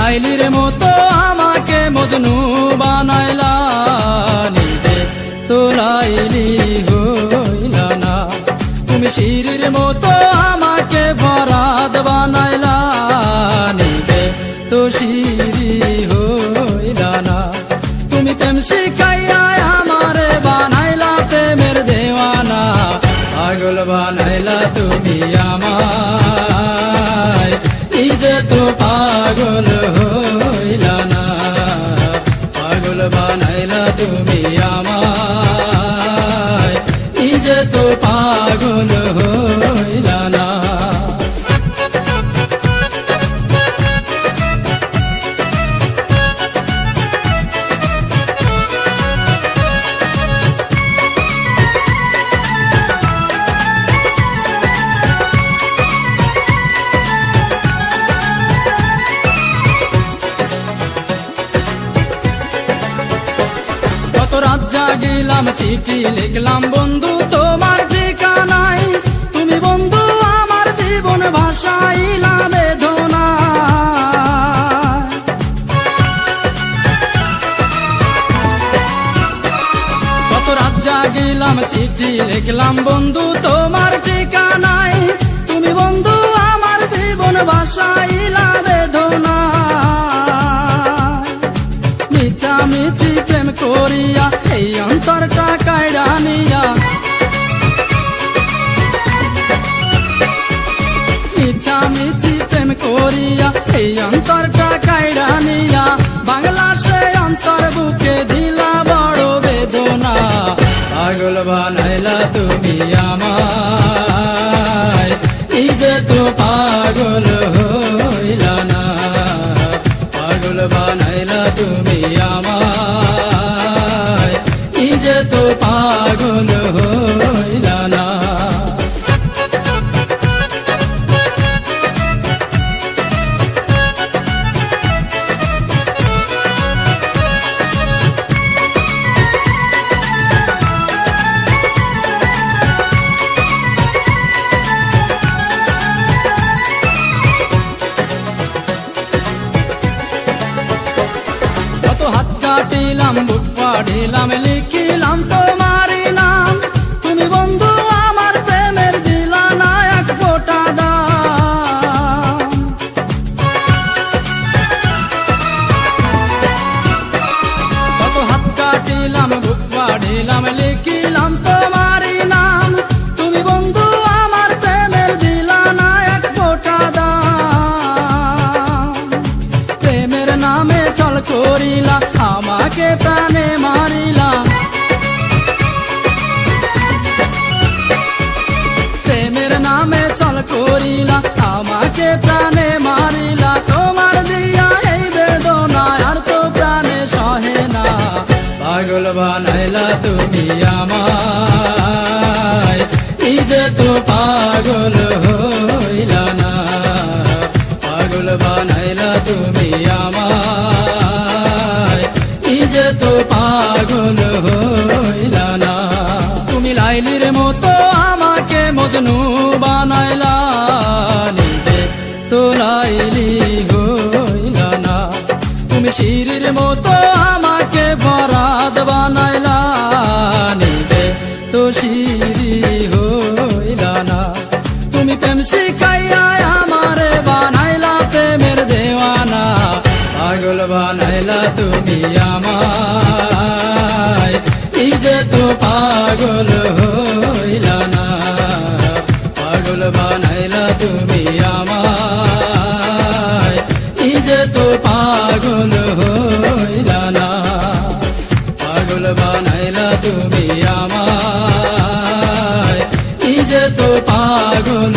লাইলির মতো আমাকে মজনু বানাইলা, নিজে তো লাইলি হইলা না। তুমি শিরির মতো আমাকে বরাদ বানাইলা, নিজে তো শিরি হইলা না। তুমি প্রেম শিখাইয়া আমারে বানাইলা প্রেমের দেওয়ানা, পাগল বানাইলা তুমি আমায়, নিজে তো পাগল হইলা না। পাগল বানাইলা তুমি আমায়, নিজে তো পাগল হইলা না। রাত জাগিলাম চিঠি লিখলাম বন্ধু তোমার ঠিকানায়, তুমি বন্ধু আমার জীবন ভাসাইলা বেদনা। কত রাত জাগিলাম চিঠি লিখলাম বন্ধু তোমার ঠিকানায়, তুমি বন্ধু আমার জীবন ভাসাইলা বেদনা। মিছি প্রেম করিয়া এই অন্তরটা কাইড়া নিয়া, মিছি প্রেম করিয়া এই অন্তরটা কাইড়া নিয়া, বাংলা সে অন্তর বুকে দিলা বড় বেদনা। পাগল বানাইলা তুমি আমায়, নিজে তো পাগল হইলা না। পাগল বানাইলা তুমি আমায়, নিজে তো পাগল হইলা না। হাত কাটিলাম বুক পাড়িলাম লিখিলাম তোমারই নাম, তুমি বন্ধু আমার প্রেমের দিলা না এক ফোঁটা দাম। কত হাত কাটিলাম বুক পাড়িলাম লিখিলাম তোমারই নাম, তুমি বন্ধু আমার প্রেমের দিলা না এক ফোঁটা দাম। প্রেমের নামে চল করিলা আমাকে প্রাণে মারিলা, প্রেমের নামে চল করিলা আমাকে প্রাণে মারিলা। তোমার দিয়া এই বেদনা আর তো প্রাণে সহে না। পাগল বানাইলা তুমি আমায়, নিজে তো পাগল হইলা না। পাগল বানাইলা তুমি আমায়, নিজে তো পাগল হইলা না। তুমি লাইলির মতো আমাকে মজনু বানাইলা, নিজে তো লাইলি হইলা না। তুমি শিরির মতো আমাকে বরাদ বানাইলা, নিজে তো শিরি হইলা না। তুমি প্রেম শিখাইয়া আমারে বানাইলা প্রেমের দেওয়ানা, পাগল বানাইলা তুমি আমায়, নিজে তো পাগল হইলা না। পাগল বানাইলা তুমি আমায়, নিজে তো পাগল হইলা না। পাগল বানাইলা তুমি আমায়, নিজে তো পাগল